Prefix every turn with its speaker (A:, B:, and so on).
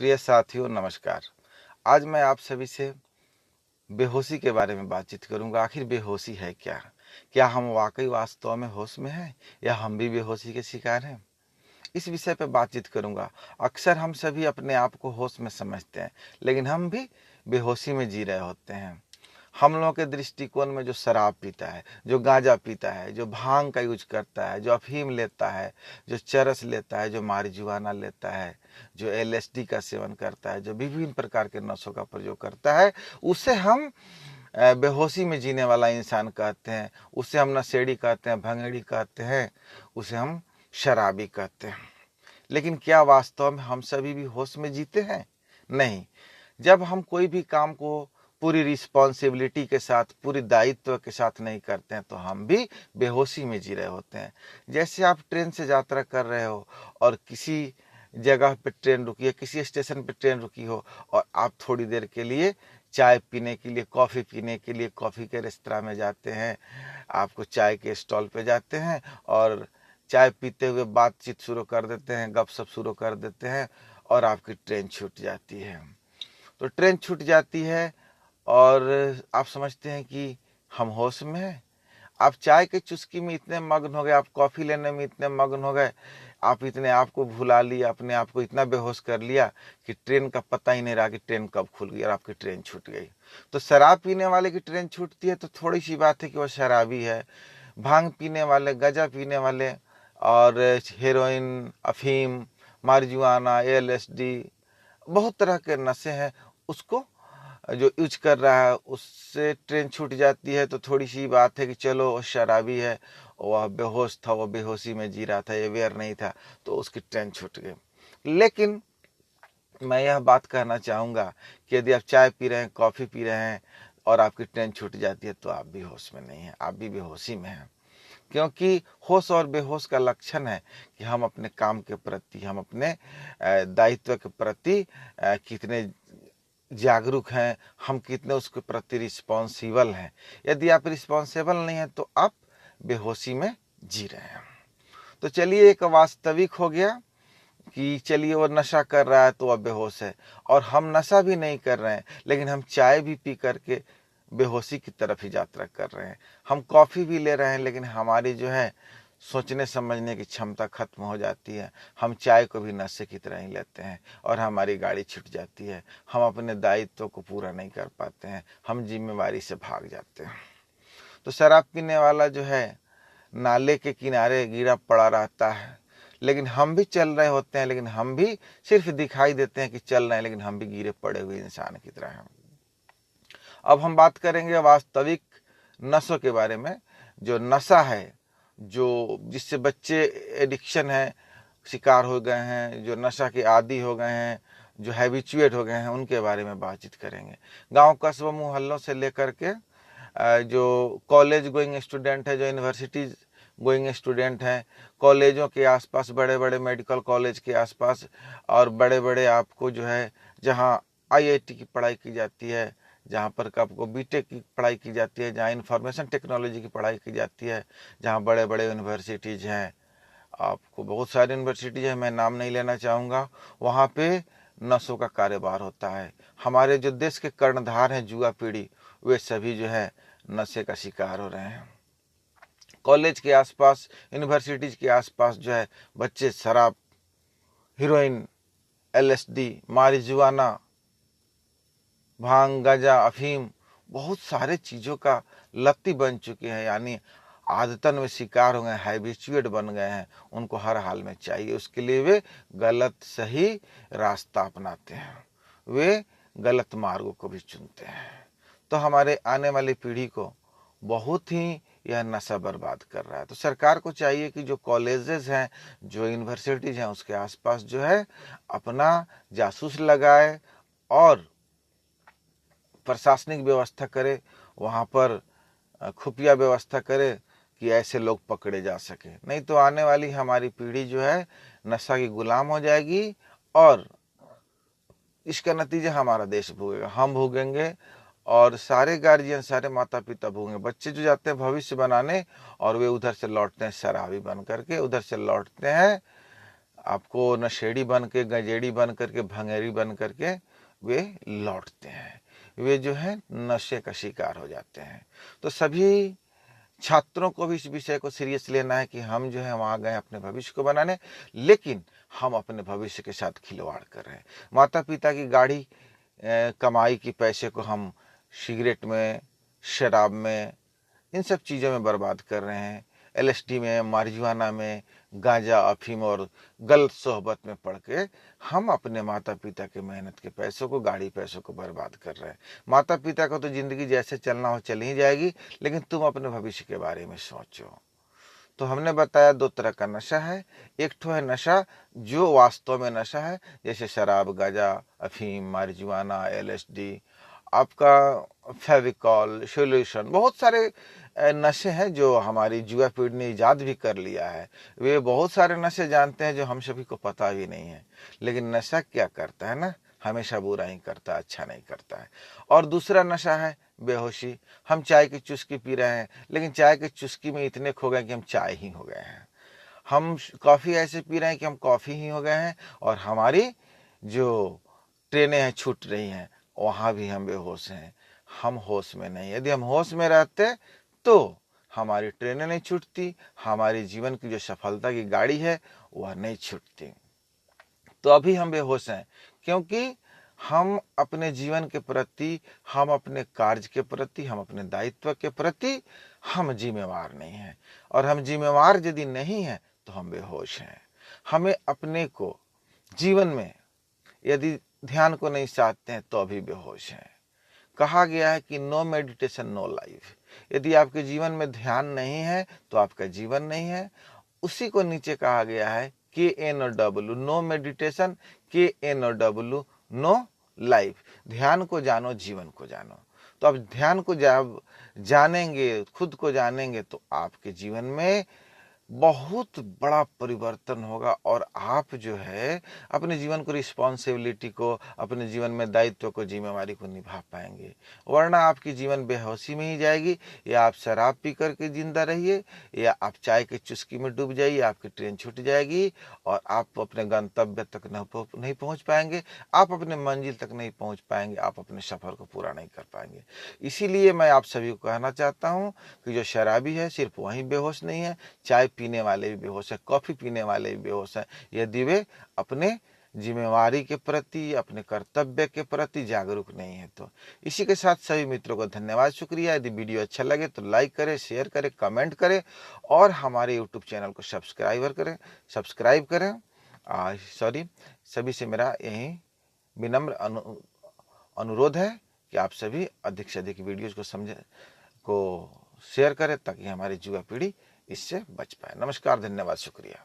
A: प्रिय साथियों नमस्कार। आज मैं आप सभी से बेहोशी के बारे में बातचीत करूंगा। आखिर बेहोशी है क्या? क्या हम वाकई वास्तव में होश में हैं या हम भी बेहोशी के शिकार हैं? इस विषय पर बातचीत करूंगा। अक्सर हम सभी अपने आप को होश में समझते हैं, लेकिन हम भी बेहोशी में जी रहे होते हैं। हम लोगों के दृष्टिकोण में जो शराब पीता है, जो गांजा पीता है, जो भांग का यूज करता है, जो अफीम लेता है, जो चरस लेता है, जो मारिजुआना लेता है, जो एलएसडी का सेवन करता है, जो विभिन्न प्रकार के नशों का प्रयोग करता है, उसे हम बेहोशी में जीने वाला इंसान कहते हैं। उसे हम नशेड़ी कहते हैं, भंगड़ी कहते हैं, उसे हम शराबी कहते हैं। लेकिन क्या वास्तव में हम सभी भी होश में जीते हैं? नहीं। जब हम कोई भी काम को पूरी रिस्पॉन्सिबिलिटी के साथ, पूरी दायित्व के साथ नहीं करते हैं, तो हम भी बेहोशी में जी रहे होते हैं। जैसे आप ट्रेन से यात्रा कर रहे हो और किसी जगह पे ट्रेन रुकी है, किसी स्टेशन पे ट्रेन रुकी हो और आप थोड़ी देर के लिए चाय पीने के लिए, कॉफ़ी पीने के लिए कॉफ़ी के रेस्तरां में जाते हैं। आपको चाय के स्टॉल पे जाते हैं और चाय पीते हुए बातचीत शुरू कर देते हैं, गपशप शुरू कर देते हैं और आपकी ट्रेन छूट जाती है। तो ट्रेन छूट जाती है और आप समझते हैं कि हम होश में हैं। आप चाय के चुस्की में इतने मग्न हो गए, आप कॉफ़ी लेने में इतने मग्न हो गए, आप इतने आप को भुला लिया, अपने आप को इतना बेहोश कर लिया कि ट्रेन का पता ही नहीं रहा कि ट्रेन कब खुल गई और आपकी ट्रेन छूट गई। तो शराब पीने वाले की ट्रेन छूटती है तो थोड़ी सी बात है कि वो शराबी है। भांग पीने वाले, गजा पीने वाले और हेरोइन, अफीम, मारिजुआना, एलएसडी, बहुत तरह के नशे हैं, उसको जो यूज कर रहा है उससे ट्रेन छूट जाती है तो थोड़ी सी बात है कि चलो वो शराबी है, वह बेहोश था, वो बेहोशी में जी रहा था, अवेयर नहीं था, तो उसकी ट्रेन छूट गई। लेकिन मैं यह बात कहना चाहूँगा कि यदि आप चाय पी रहे हैं, कॉफ़ी पी रहे हैं और आपकी ट्रेन छूट जाती है तो आप भी होश में नहीं हैं, आप भी बेहोशी में हैं। क्योंकि होश और बेहोश का लक्षण है कि हम अपने काम के प्रति, हम अपने दायित्व के प्रति कितने जागरूक हैं, हम कितने उसके प्रति रिस्पॉन्सिबल हैं। यदि आप रिस्पॉन्सिबल नहीं हैं तो आप बेहोशी में जी रहे हैं। तो चलिए, एक वास्तविक हो गया कि चलिए वो नशा कर रहा है तो वह बेहोश है, और हम नशा भी नहीं कर रहे हैं लेकिन हम चाय भी पी करके बेहोशी की तरफ ही यात्रा कर रहे हैं। हम कॉफ़ी भी ले रहे हैं लेकिन हमारी जो है सोचने समझने की क्षमता खत्म हो जाती है। हम चाय को भी नशे की तरह ही लेते हैं और हमारी गाड़ी छूट जाती है। हम अपने दायित्व को पूरा नहीं कर पाते हैं, हम जिम्मेवारी से भाग जाते हैं। तो शराब पीने वाला जो है नाले के किनारे गिरा पड़ा रहता है, लेकिन हम भी चल रहे होते हैं, लेकिन हम भी सिर्फ दिखाई देते हैं कि चल रहे हैं, लेकिन हम भी गिरे पड़े हुए इंसान की तरह हैं। अब हम बात करेंगे वास्तविक नशों के बारे में। जो नशा है, जो जिससे बच्चे एडिक्शन है, शिकार हो गए हैं, जो नशा के आदी हो गए हैं, जो हैबिचुएट हो गए हैं, उनके बारे में बातचीत करेंगे। गांव कस्बों मोहल्लों से लेकर के जो कॉलेज गोइंग स्टूडेंट है, जो यूनिवर्सिटीज गोइंग स्टूडेंट हैं, कॉलेजों के आसपास, बड़े बड़े मेडिकल कॉलेज के आसपास और बड़े बड़े आपको जो है जहाँ आईआईटी की पढ़ाई की जाती है, जहाँ पर आपको बीटेक की पढ़ाई की जाती है, जहाँ इंफॉर्मेशन टेक्नोलॉजी की पढ़ाई की जाती है, जहाँ बड़े बड़े यूनिवर्सिटीज़ हैं, आपको बहुत सारी यूनिवर्सिटीज़ हैं, मैं नाम नहीं लेना चाहूँगा, वहाँ पे नशों का कारोबार होता है। हमारे जो देश के कर्णधार हैं, युवा पीढ़ी, वे सभी जो है नशे का शिकार हो रहे हैं। कॉलेज के आसपास, यूनिवर्सिटीज़ के आसपास जो है बच्चे शराब, हीरोइन, एलएसडी, मारिजुआना, भांग, गांजा, अफीम, बहुत सारे चीज़ों का लत्ती बन चुके हैं, यानी आदतन में शिकार हो गए, हैबिचुएट बन गए हैं। उनको हर हाल में चाहिए, उसके लिए वे गलत सही रास्ता अपनाते हैं, वे गलत मार्गों को भी चुनते हैं। तो हमारे आने वाली पीढ़ी को बहुत ही यह नशा बर्बाद कर रहा है। तो सरकार को चाहिए कि जो कॉलेजेस हैं, जो यूनिवर्सिटीज़ हैं, उसके आसपास जो है अपना जासूस लगाए और प्रशासनिक व्यवस्था करे, वहाँ पर खुफिया व्यवस्था करे कि ऐसे लोग पकड़े जा सके। नहीं तो आने वाली हमारी पीढ़ी जो है नशा की गुलाम हो जाएगी और इसका नतीजा हमारा देश भोगेगा, हम भोगेंगे और सारे गार्जियन, सारे माता पिता भोगेंगे। बच्चे जो जाते हैं भविष्य बनाने और वे उधर से लौटते हैं शराबी बन करके, उधर से लौटते हैं आपको नशेड़ी बन के, गंजेड़ी बन करके, भंगेरी बन करके वे लौटते हैं, वे जो है नशे का शिकार हो जाते हैं। तो सभी छात्रों को भी इस विषय को सीरियस लेना है कि हम जो है वहाँ गए अपने भविष्य को बनाने, लेकिन हम अपने भविष्य के साथ खिलवाड़ कर रहे हैं। माता पिता की गाढ़ी कमाई की पैसे को हम सिगरेट में, शराब में, इन सब चीज़ों में बर्बाद कर रहे हैं। एलएसडी में, मारिजुआना में, गांजा, अफीम और गलत सोहबत में पड़ के हम अपने माता पिता के मेहनत के पैसों को, गाड़ी पैसों को बर्बाद कर रहे हैं। माता पिता को तो जिंदगी जैसे चलना हो चल ही जाएगी, लेकिन तुम अपने भविष्य के बारे में सोचो। तो हमने बताया 2 तरह का नशा है। एक तो है नशा जो वास्तव में नशा है, जैसे शराब, गांजा, अफीम, मारिजुआना, एलएसडी, आपका फेविकॉल, सोल्यूशन, बहुत सारे नशे हैं जो हमारी युवा पीढ़ी ने ईजाद भी कर लिया है। वे बहुत सारे नशे जानते हैं जो हम सभी को पता भी नहीं है। लेकिन नशा क्या करता है ना, हमेशा बुरा ही करता है, अच्छा नहीं करता है। और दूसरा नशा है बेहोशी। हम चाय की चुस्की पी रहे हैं, लेकिन चाय की चुस्की में इतने खो गए कि हम चाय ही हो गए हैं। हम कॉफ़ी ऐसे पी रहे हैं कि हम कॉफ़ी ही हो गए हैं, और हमारी जो ट्रेनें हैं छूट रही हैं, वहाँ भी हम बेहोश हैं, हम होश में नहीं। यदि हम होश में रहते तो हमारी ट्रेनें नहीं छूटती, हमारी जीवन की जो सफलता की गाड़ी है वह नहीं छूटती। तो अभी हम बेहोश हैं, क्योंकि हम अपने जीवन के प्रति, हम अपने कार्य के प्रति, हम अपने दायित्व के प्रति हम जिम्मेवार नहीं हैं। और हम जिम्मेवार यदि नहीं हैं तो हम बेहोश हैं। हमें अपने को जीवन में यदि ध्यान को नहीं साधते हैं तो अभी बेहोश हैं। कहा गया है कि नो मेडिटेशन नो लाइफ। यदि आपके जीवन में ध्यान नहीं है तो आपका जीवन नहीं है। उसी को नीचे कहा गया है KNOW, no meditation, KNOW, no life. ध्यान को जानो, जीवन को जानो। तो अब ध्यान को जानेंगे, खुद को जानेंगे, तो आपके जीवन में बहुत बड़ा परिवर्तन होगा, और आप जो है अपने जीवन को, रिस्पॉन्सिबिलिटी को, अपने जीवन में दायित्व को, जिम्मेवारी को निभा पाएंगे। वरना आपकी जीवन बेहोशी में ही जाएगी, या आप शराब पी करके जिंदा रहिए, या आप चाय की चुस्की में डूब जाइए, आपकी ट्रेन छूट जाएगी और आप अपने गंतव्य तक नहीं पहुंच पाएंगे, आप अपने मंजिल तक नहीं पहुंच पाएंगे, आप अपने सफर को पूरा नहीं कर पाएंगे। इसीलिए मैं आप सभी को कहना चाहता हूं कि जो शराबी है सिर्फ वही बेहोश नहीं है, चाय पीने वाले भी बेहोश है, कॉफी पीने वाले भी बेहोश है, यदि वे अपने जिम्मेवारी के प्रति, अपने कर्तव्य के प्रति जागरूक नहीं है। तो इसी के साथ सभी मित्रों को धन्यवाद, शुक्रिया। यदि वीडियो अच्छा लगे तो लाइक करें, शेयर करें, कमेंट करें, और हमारे यूट्यूब चैनल को सब्सक्राइब करें। सभी से मेरा यही विनम्र अनुरोध है कि आप सभी अधिक से अधिक वीडियोज को शेयर करें, ताकि हमारी युवा पीढ़ी इससे बच पाए। नमस्कार, धन्यवाद, शुक्रिया।